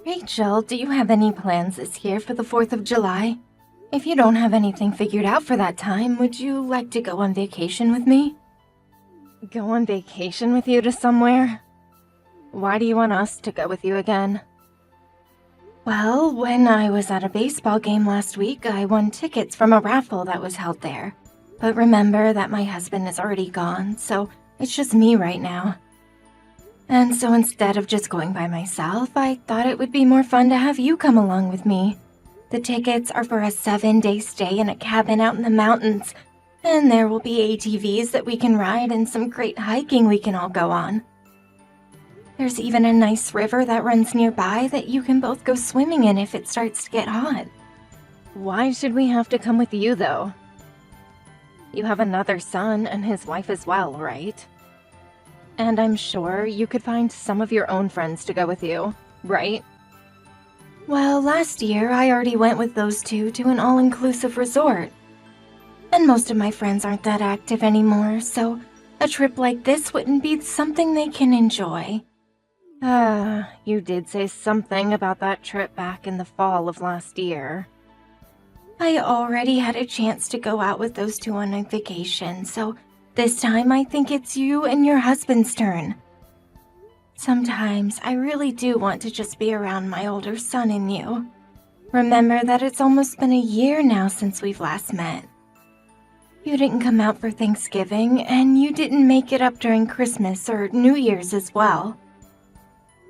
Rachel, do you have any plans this year for the 4th of July? If you don't have anything figured out for that time, would you like to go on vacation with me? Go on vacation with you to somewhere? Why do you want us to go with you again? Well, when I was at a baseball game last week, I won tickets from a raffle that was held there. But remember that my husband is already gone, so it's just me right now. And so instead of just going by myself, I thought it would be more fun to have you come along with me. The tickets are for a 7-day stay in a cabin out in the mountains, and there will be ATVs that we can ride and some great hiking we can all go on. There's even a nice river that runs nearby that you can both go swimming in if it starts to get hot. Why should we have to come with you, though? You have another son and his wife as well, right? And I'm sure you could find some of your own friends to go with you, right? Well, last year I already went with those two to an all-inclusive resort. And most of my friends aren't that active anymore, so a trip like this wouldn't be something they can enjoy. You did say something about that trip back in the fall of last year. I already had a chance to go out with those two on a vacation, so this time I think it's you and your husband's turn. Sometimes I really do want to just be around my older son and you. Remember that it's almost been a year now since we've last met. You didn't come out for Thanksgiving, and you didn't make it up during Christmas or New Year's as well.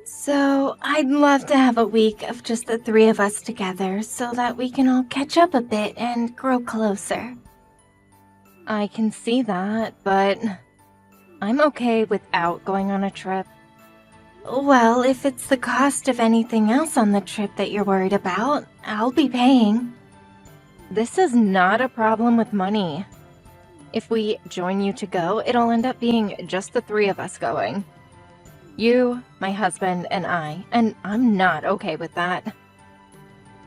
So, I'd love to have a week of just the three of us together so that we can all catch up a bit and grow closer. I can see that, but I'm okay without going on a trip. Well, if it's the cost of anything else on the trip that you're worried about, I'll be paying. This is not a problem with money. If we join you to go, it'll end up being just the three of us going. You, my husband, and I'm not okay with that.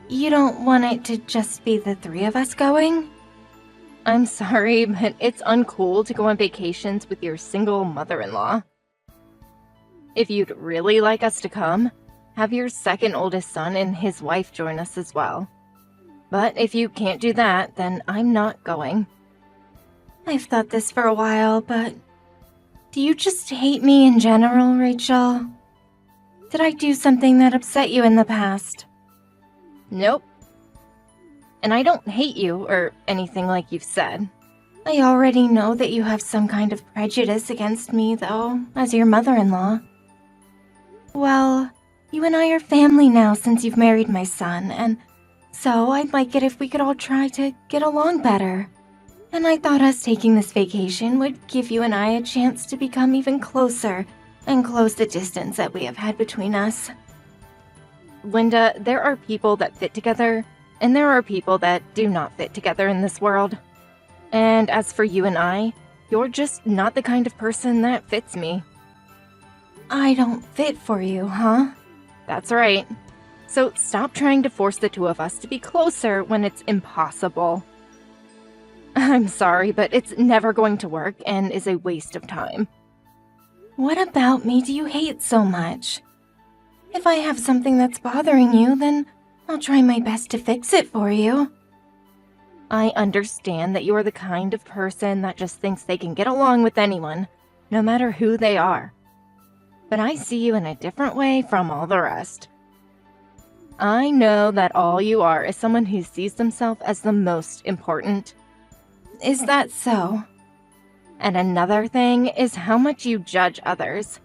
You don't want it to just be the three of us going? I'm sorry, but it's uncool to go on vacations with your single mother-in-law. If you'd really like us to come, have your second oldest son and his wife join us as well. But if you can't do that, then I'm not going. I've thought this for a while, but do you just hate me in general, Rachel? Did I do something that upset you in the past? Nope. And I don't hate you or anything like you've said. I already know that you have some kind of prejudice against me, though, as your mother-in-law. Well, you and I are family now since you've married my son, and so I'd like it if we could all try to get along better. And I thought us taking this vacation would give you and I a chance to become even closer and close the distance that we have had between us. Linda, there are people that fit together, and there are people that do not fit together in this world. And as for you and I, you're just not the kind of person that fits me. I don't fit for you, huh? That's right. So stop trying to force the two of us to be closer when it's impossible. I'm sorry, but it's never going to work and is a waste of time. What about me do you hate so much? If I have something that's bothering you, then I'll try my best to fix it for you. I understand that you are the kind of person that just thinks they can get along with anyone, no matter who they are. But I see you in a different way from all the rest. I know that all you are is someone who sees themselves as the most important. Is that so? And another thing is how much you judge others.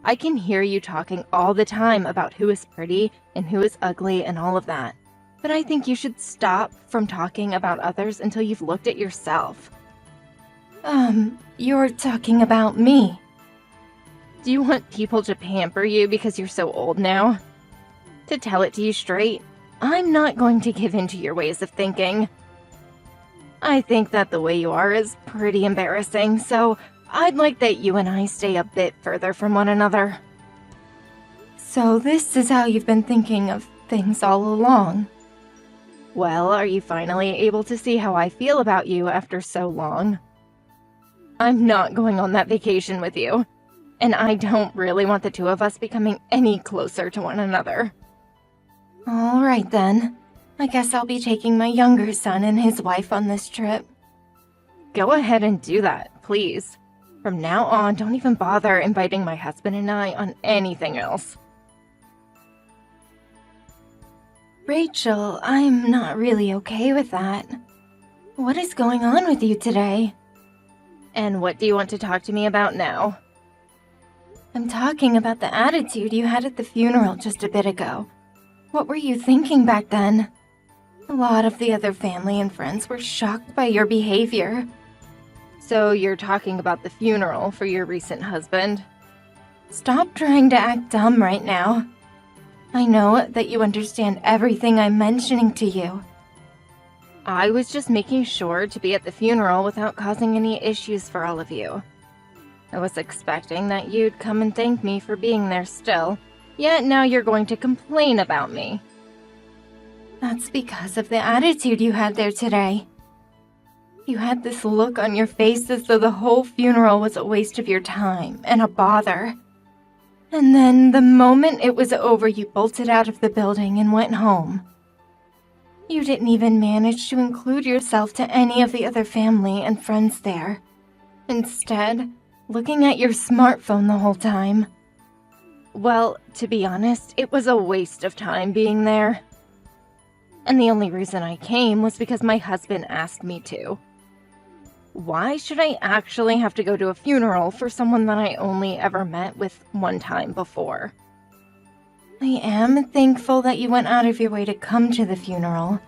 I can hear you talking all the time about who is pretty and who is ugly and all of that. But I think you should stop from talking about others until you've looked at yourself. You're talking about me. Do you want people to pamper you because you're so old now? To tell it to you straight, I'm not going to give in to your ways of thinking. I think that the way you are is pretty embarrassing, so I'd like that you and I stay a bit further from one another. So this is how you've been thinking of things all along. Well, are you finally able to see how I feel about you after so long? I'm not going on that vacation with you. and I don't really want the two of us becoming any closer to one another. All right then. I guess I'll be taking my younger son and his wife on this trip. Go ahead and do that, please. From now on, don't even bother inviting my husband and I on anything else. Rachel, I'm not really okay with that. What is going on with you today? And what do you want to talk to me about now? I'm talking about the attitude you had at the funeral just a bit ago. What were you thinking back then? A lot of the other family and friends were shocked by your behavior. So you're talking about the funeral for your recent husband? Stop trying to act dumb right now. I know that you understand everything I'm mentioning to you. I was just making sure to be at the funeral without causing any issues for all of you. I was expecting that you'd come and thank me for being there still, yet now you're going to complain about me. That's because of the attitude you had there today. You had this look on your face as though the whole funeral was a waste of your time and a bother. And then, the moment it was over, you bolted out of the building and went home. You didn't even manage to include yourself to any of the other family and friends there. Instead, looking at your smartphone the whole time. Well, to be honest, it was a waste of time being there. And the only reason I came was because my husband asked me to. Why should I actually have to go to a funeral for someone that I only ever met with one time before? I am thankful that you went out of your way to come to the funeral.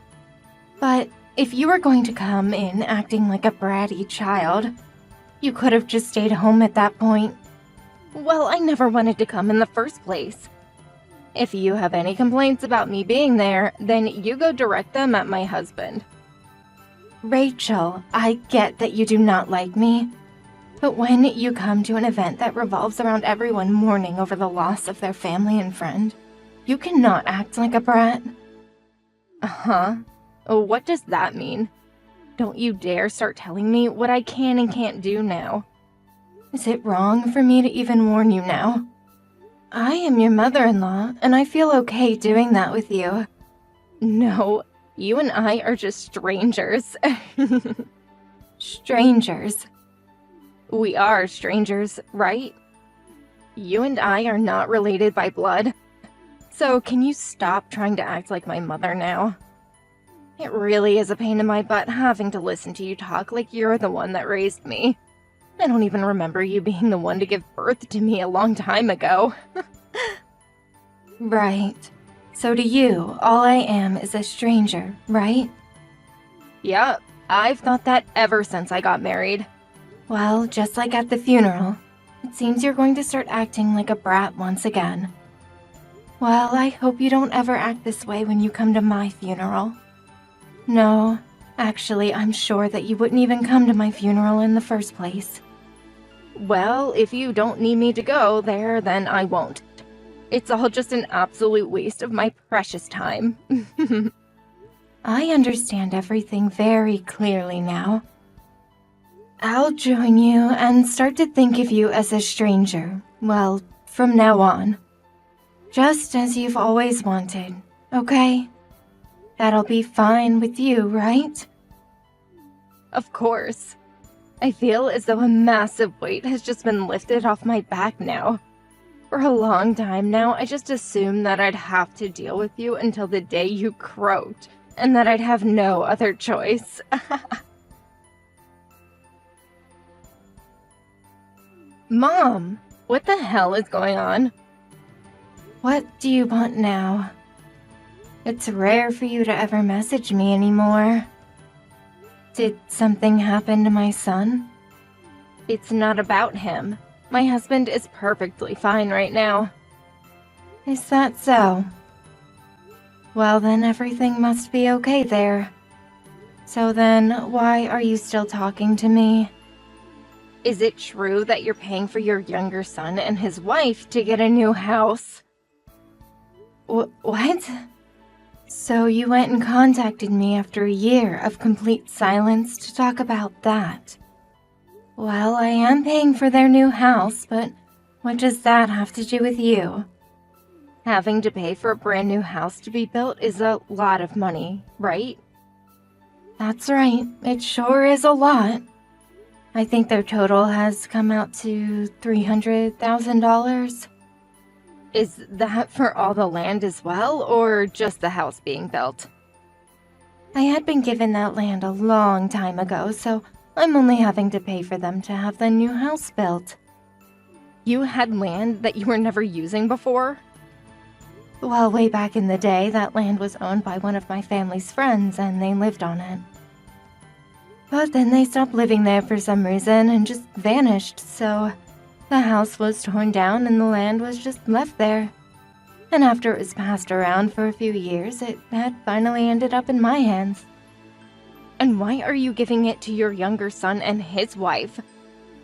But if you were going to come in acting like a bratty child, you could have just stayed home at that point. Well, I never wanted to come in the first place. If you have any complaints about me being there, then you go direct them at my husband. Rachel, I get that you do not like me, but when you come to an event that revolves around everyone mourning over the loss of their family and friend, you cannot act like a brat. Uh-huh. What does that mean? Don't you dare start telling me what I can and can't do now. Is it wrong for me to even warn you now? I am your mother-in-law, and I feel okay doing that with you. No, you and I are just strangers. Strangers? We are strangers, right? You and I are not related by blood. So can you stop trying to act like my mother now? It really is a pain in my butt having to listen to you talk like you're the one that raised me. I don't even remember you being the one to give birth to me a long time ago. Right. So to you, all I am is a stranger, right? Yep, I've thought that ever since I got married. Well, just like at the funeral, it seems you're going to start acting like a brat once again. Well, I hope you don't ever act this way when you come to my funeral. No, actually, I'm sure that you wouldn't even come to my funeral in the first place. Well, if you don't need me to go there, then I won't. It's all just an absolute waste of my precious time. I understand everything very clearly now. I'll join you and start to think of you as a stranger, well, from now on. Just as you've always wanted, okay? That'll be fine with you, right? Of course. I feel as though a massive weight has just been lifted off my back now. For a long time now, I just assumed that I'd have to deal with you until the day you croaked, and that I'd have no other choice. Mom, what the hell is going on? What do you want now? It's rare for you to ever message me anymore. Did something happen to my son? It's not about him. My husband is perfectly fine right now. Is that so? Well then, everything must be okay there. So then, why are you still talking to me? Is it true that you're paying for your younger son and his wife to get a new house? What? So you went and contacted me after a year of complete silence to talk about that. Well, I am paying for their new house, but What does that have to do with you? Having to pay for a brand new house to be built is a lot of money, right? That's right, it sure is a lot. I think their total has come out to $300,000. Is that for all the land as well, or just the house being built? I had been given that land a long time ago, so I'm only having to pay for them to have the new house built. You had land that you were never using before? Well, way back in the day, that land was owned by one of my family's friends, and they lived on it. But then they stopped living there for some reason and just vanished, so the house was torn down and the land was just left there. And after it was passed around for a few years, it had finally ended up in my hands. And why are you giving it to your younger son and his wife?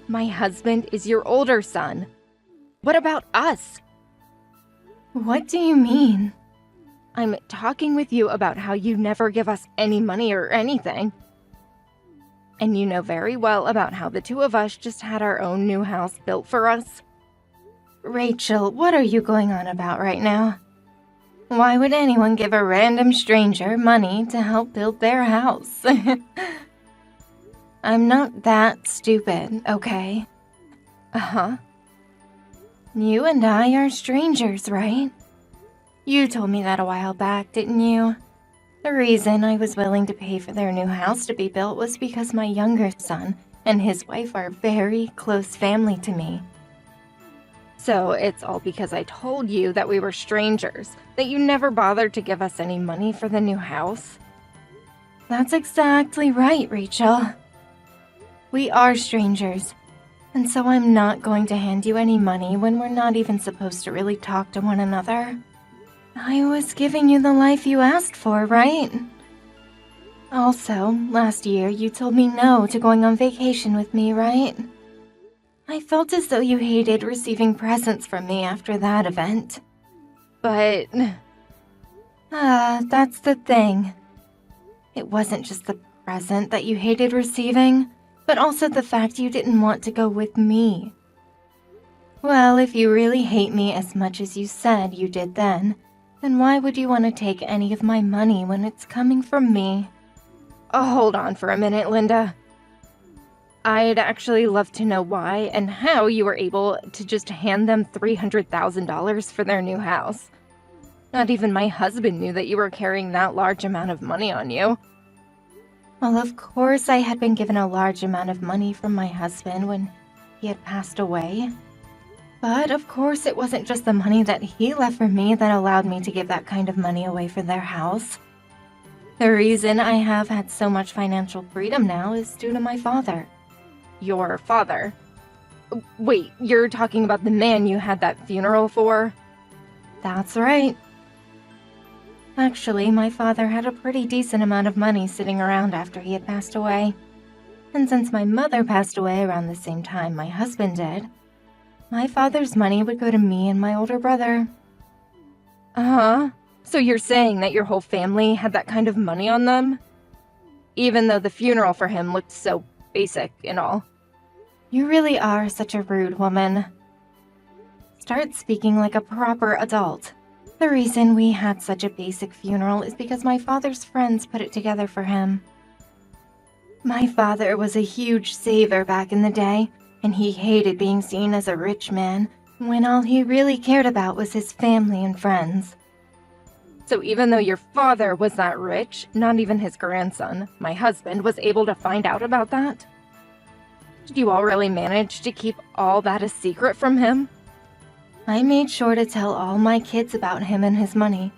My husband is your older son. What about us? What do you mean? I'm talking with you about how you never give us any money or anything. And you know very well about how the two of us just had our own new house built for us. Rachel, what are you going on about right now? Why would anyone give a random stranger money to help build their house? I'm not that stupid, okay? Uh-huh. You and I are strangers, right? You told me that a while back, didn't you? The reason I was willing to pay for their new house to be built was because my younger son and his wife are very close family to me. So it's all because I told you that we were strangers, that you never bothered to give us any money for the new house? That's exactly right, Rachel. We are strangers, and so I'm not going to hand you any money when we're not even supposed to really talk to one another. I was giving you the life you asked for, right? Also, last year you told me no to going on vacation with me, right? I felt as though you hated receiving presents from me after that event. But... that's the thing. It wasn't just the present that you hated receiving, but also the fact you didn't want to go with me. Well, if you really hate me as much as you said you did then why would you want to take any of my money when it's coming from me? Oh, hold on for a minute, Linda. I'd actually love to know why and how you were able to just hand them $300,000 for their new house. Not even my husband knew that you were carrying that large amount of money on you. Well, of course I had been given a large amount of money from my husband when he had passed away. But of course it wasn't just the money that he left for me that allowed me to give that kind of money away for their house. The reason I have had so much financial freedom now is due to my father. Your father? Wait, you're talking about the man you had that funeral for? That's right. Actually, my father had a pretty decent amount of money sitting around after he had passed away. And since my mother passed away around the same time my husband did, my father's money would go to me and my older brother. Uh-huh. So you're saying that your whole family had that kind of money on them? Even though the funeral for him looked so basic and all. You really are such a rude woman. Start speaking like a proper adult. The reason we had such a basic funeral is because my father's friends put it together for him. My father was a huge saver back in the day, and he hated being seen as a rich man when all he really cared about was his family and friends. So even though your father was that rich, not even his grandson, my husband, was able to find out about that? Did you all really manage to keep all that a secret from him? I made sure to tell all my kids about him and his money.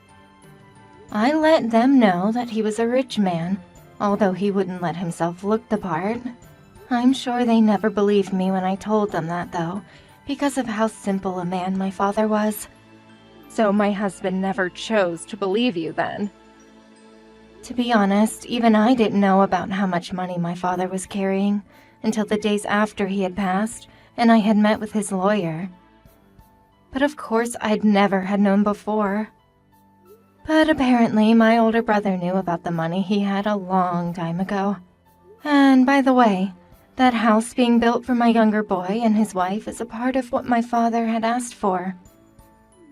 I let them know that he was a rich man, although he wouldn't let himself look the part. I'm sure they never believed me when I told them that, though, because of how simple a man my father was. So my husband never chose to believe you, then? To be honest, even I didn't know about how much money my father was carrying until the days after he had passed, and I had met with his lawyer. But of course I'd never had known before. But apparently my older brother knew about the money he had a long time ago. And by the way, That house being built for my younger boy and his wife is a part of what my father had asked for.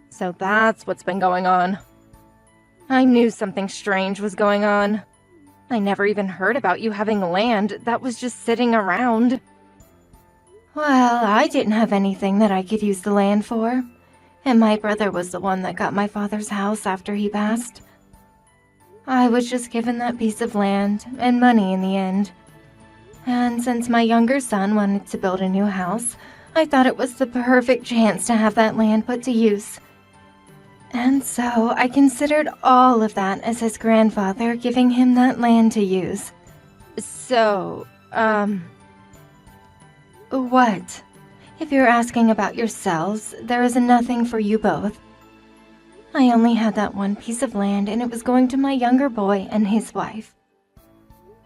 So that's what's been going on. I knew something strange was going on. I never even heard about you having land that was just sitting around. Well, I didn't have anything that I could use the land for, and my brother was the one that got my father's house after he passed. I was just given that piece of land and money in the end. And since my younger son wanted to build a new house, I thought it was the perfect chance to have that land put to use. And so I considered all of that as his grandfather giving him that land to use. So, What? If you're asking about yourselves, there is nothing for you both. I only had that one piece of land and it was going to my younger boy and his wife.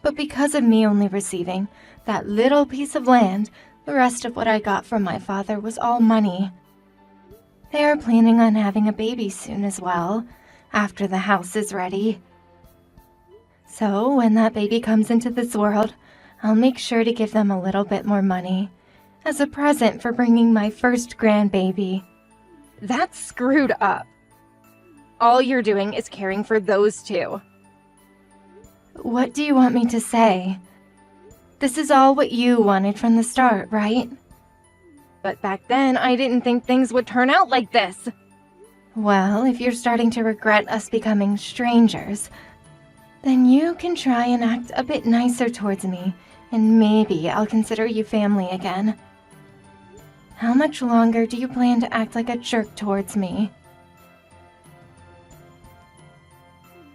But because of me only receiving that little piece of land, the rest of what I got from my father was all money. They are planning on having a baby soon as well, after the house is ready. So when that baby comes into this world, I'll make sure to give them a little bit more money, as a present for bringing my first grandbaby. That's screwed up. All you're doing is caring for those two. What do you want me to say? This is all what you wanted from the start, right? But back then, I didn't think things would turn out like this. Well, if you're starting to regret us becoming strangers, then you can try and act a bit nicer towards me, and maybe I'll consider you family again. How much longer do you plan to act like a jerk towards me?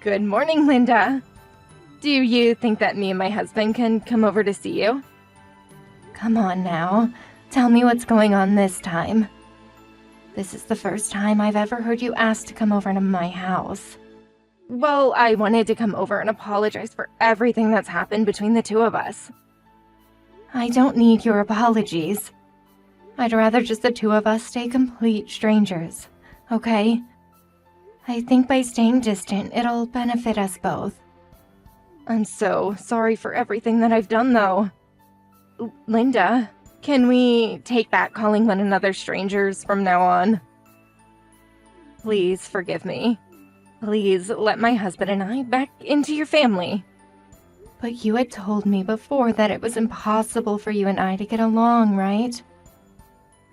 Good morning, Linda. Do you think that me and my husband can come over to see you? Come on now. Tell me what's going on this time. This is the first time I've ever heard you ask to come over to my house. Well, I wanted to come over and apologize for everything that's happened between the two of us. I don't need your apologies. I'd rather just the two of us stay complete strangers, okay? I think by staying distant, it'll benefit us both. I'm so sorry for everything that I've done, though. Linda, can we take back calling one another strangers from now on? Please forgive me. Please let my husband and I back into your family. But you had told me before that it was impossible for you and I to get along, right?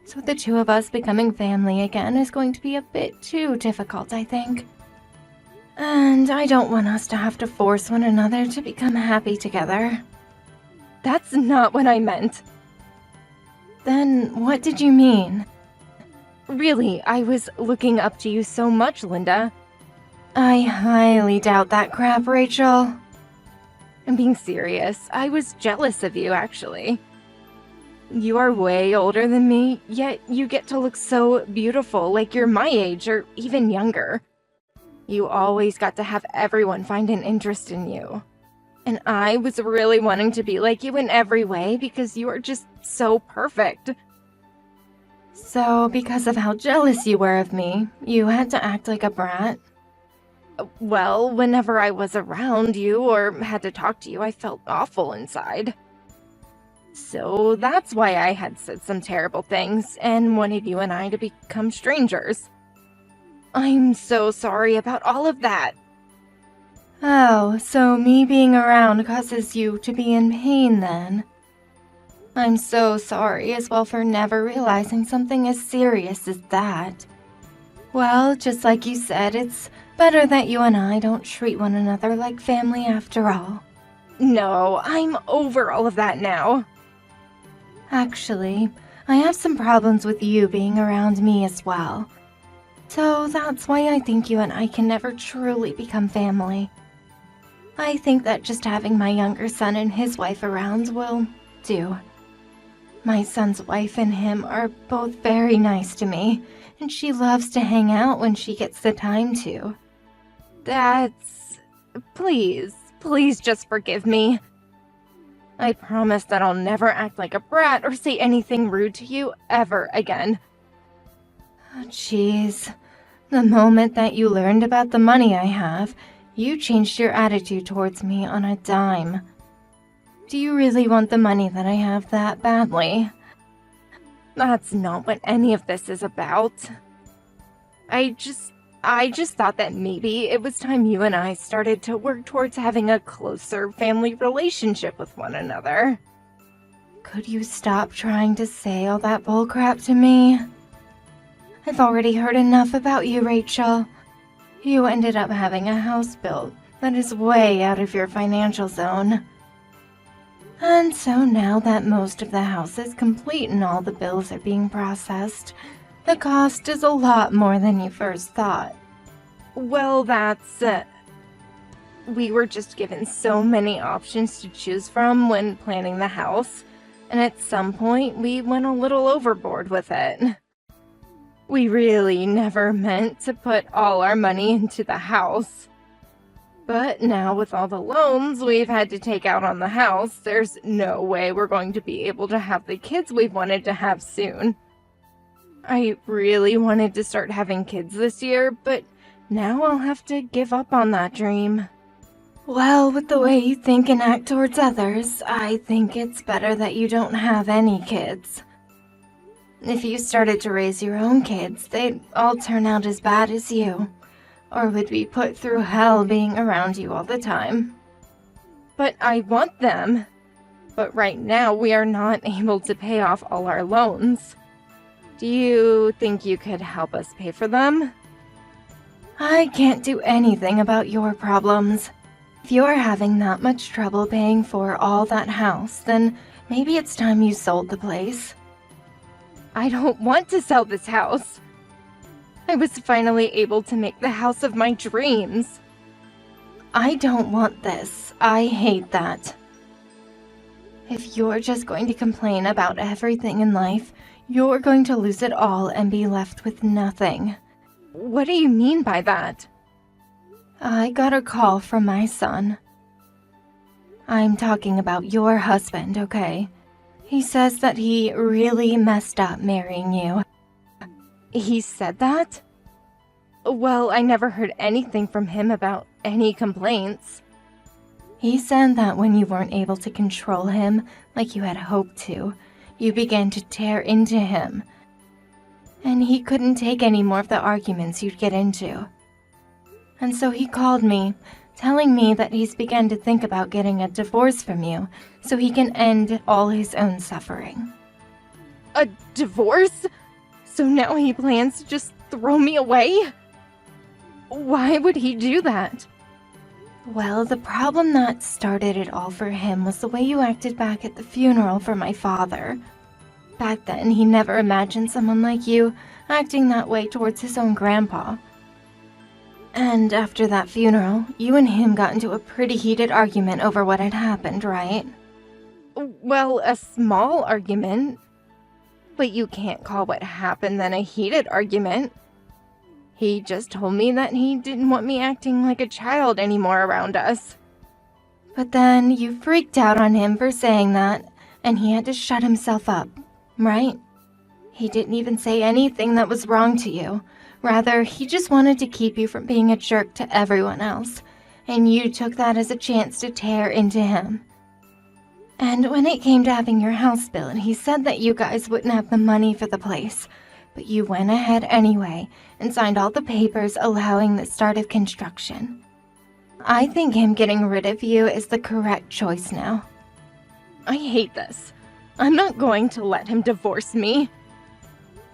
So the two of us becoming family again is going to be a bit too difficult, I think. And I don't want us to have to force one another to become happy together. That's not what I meant. Then what did you mean? Really, I was looking up to you so much, Linda. I highly doubt that crap, Rachel. I'm being serious. I was jealous of you, actually. You are way older than me, yet you get to look so beautiful, like you're my age or even younger. You always got to have everyone find an interest in you. And I was really wanting to be like you in every way because you are just so perfect. So, because of how jealous you were of me, you had to act like a brat? Well, whenever I was around you or had to talk to you, I felt awful inside. So that's why I had said some terrible things and wanted you and I to become strangers. I'm so sorry about all of that. Oh, so me being around causes you to be in pain then? I'm so sorry as well for never realizing something as serious as that. Well, just like you said, it's better that you and I don't treat one another like family after all. No, I'm over all of that now. Actually, I have some problems with you being around me as well. So that's why I think you and I can never truly become family. I think that just having my younger son and his wife around will do. My son's wife and him are both very nice to me, and she loves to hang out when she gets the time to. Please just forgive me. I promise that I'll never act like a brat or say anything rude to you ever again. Oh, jeez. The moment that you learned about the money I have, you changed your attitude towards me on a dime. Do you really want the money that I have that badly? That's not what any of this is about. I just thought that maybe it was time you and I started to work towards having a closer family relationship with one another. Could you stop trying to say all that bullcrap to me? I've already heard enough about you, Rachel. You ended up having a house built that is way out of your financial zone. And so now that most of the house is complete and all the bills are being processed, the cost is a lot more than you first thought. Well, we were just given so many options to choose from when planning the house, and at some point we went a little overboard with it. We really never meant to put all our money into the house. But now with all the loans we've had to take out on the house, there's no way we're going to be able to have the kids we've wanted to have soon. I really wanted to start having kids this year, but now I'll have to give up on that dream. Well, with the way you think and act towards others, I think it's better that you don't have any kids. If you started to raise your own kids, they'd all turn out as bad as you, or would be put through hell being around you all the time. But I want them. But right now we are not able to pay off all our loans. Do you think you could help us pay for them? I can't do anything about your problems. If you're having that much trouble paying for all that house, then maybe it's time you sold the place. I don't want to sell this house. I was finally able to make the house of my dreams. I don't want this. I hate that. If you're just going to complain about everything in life, you're going to lose it all and be left with nothing. What do you mean by that? I got a call from my son. I'm talking about your husband, okay? He says that he really messed up marrying you. He said that? Well, I never heard anything from him about any complaints. He said that when you weren't able to control him like you had hoped to, you began to tear into him. And he couldn't take any more of the arguments you'd get into. And so he called me, telling me that he's begun to think about getting a divorce from you so he can end all his own suffering. A divorce? So now he plans to just throw me away? Why would he do that? Well, the problem that started it all for him was the way you acted back at the funeral for my father. Back then, he never imagined someone like you acting that way towards his own grandpa. And after that funeral, you and him got into a pretty heated argument over what had happened, right? Well, a small argument. But you can't call what happened then a heated argument. He just told me that he didn't want me acting like a child anymore around us. But then you freaked out on him for saying that, and he had to shut himself up, right? He didn't even say anything that was wrong to you. Rather, he just wanted to keep you from being a jerk to everyone else, and you took that as a chance to tear into him. And when it came to having your house built, he said that you guys wouldn't have the money for the place, but you went ahead anyway and signed all the papers allowing the start of construction. I think him getting rid of you is the correct choice now. I hate this. I'm not going to let him divorce me.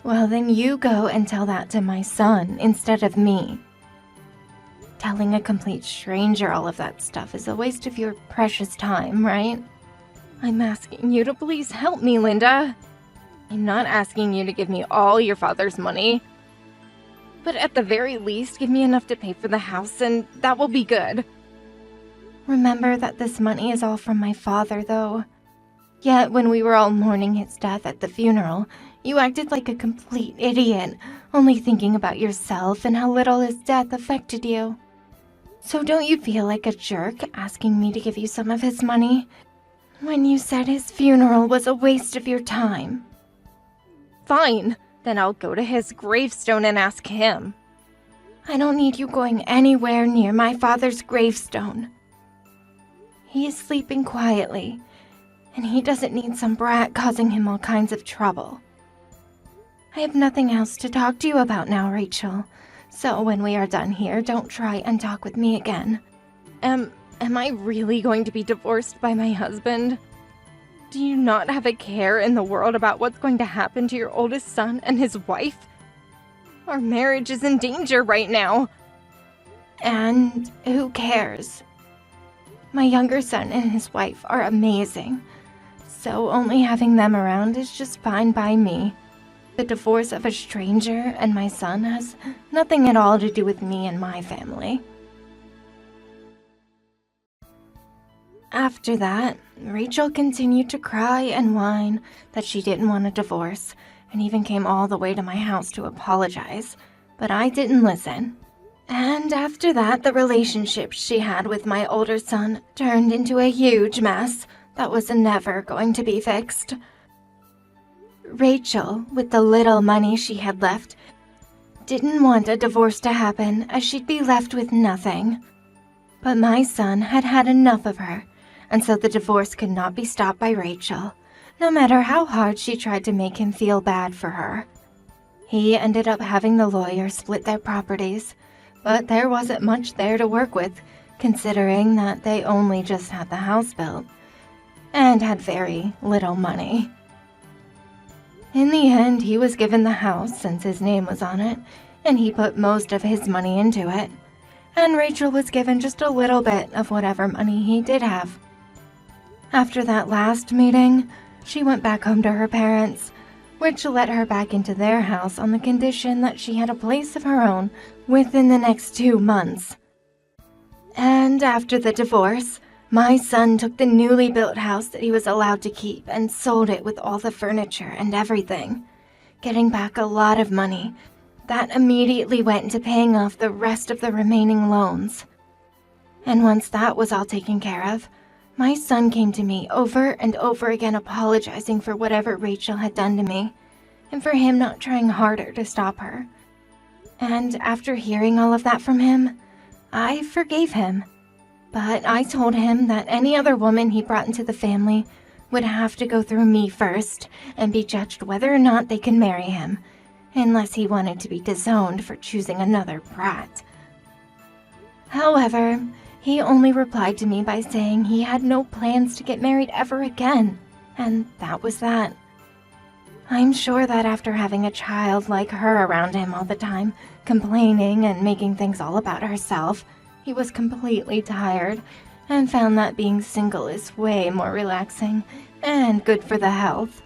Well, then you go and tell that to my son instead of me. Telling a complete stranger all of that stuff is a waste of your precious time, right? I'm asking you to please help me, Linda. I'm not asking you to give me all your father's money. But at the very least, give me enough to pay for the house, and that will be good. Remember that this money is all from my father, though. Yet when we were all mourning his death at the funeral, you acted like a complete idiot, only thinking about yourself and how little his death affected you. So don't you feel like a jerk asking me to give you some of his money when you said his funeral was a waste of your time? Fine, then I'll go to his gravestone and ask him. I don't need you going anywhere near my father's gravestone. He is sleeping quietly, and he doesn't need some brat causing him all kinds of trouble. I have nothing else to talk to you about now, Rachel, so when we are done here, don't try and talk with me again. Am I really going to be divorced by my husband? Do you not have a care in the world about what's going to happen to your oldest son and his wife? Our marriage is in danger right now. And who cares? My younger son and his wife are amazing, so only having them around is just fine by me. The divorce of a stranger and my son has nothing at all to do with me and my family. After that, Rachel continued to cry and whine that she didn't want a divorce, and even came all the way to my house to apologize, but I didn't listen. And after that, the relationship she had with my older son turned into a huge mess that was never going to be fixed. Rachel, with the little money she had left, didn't want a divorce to happen as she'd be left with nothing. But my son had had enough of her, and so the divorce could not be stopped by Rachel, no matter how hard she tried to make him feel bad for her. He ended up having the lawyer split their properties, but there wasn't much there to work with, considering that they only just had the house built, and had very little money. In the end, he was given the house since his name was on it, and he put most of his money into it, and Rachel was given just a little bit of whatever money he did have. After that last meeting, she went back home to her parents, which let her back into their house on the condition that she had a place of her own within the next 2 months. And after the divorce, my son took the newly built house that he was allowed to keep and sold it with all the furniture and everything, getting back a lot of money that immediately went into paying off the rest of the remaining loans. And once that was all taken care of, my son came to me over and over again apologizing for whatever Rachel had done to me, and for him not trying harder to stop her. And after hearing all of that from him, I forgave him. But I told him that any other woman he brought into the family would have to go through me first and be judged whether or not they could marry him, unless he wanted to be disowned for choosing another brat. However, he only replied to me by saying he had no plans to get married ever again, and that was that. I'm sure that after having a child like her around him all the time, complaining and making things all about herself, he was completely tired and found that being single is way more relaxing and good for the health.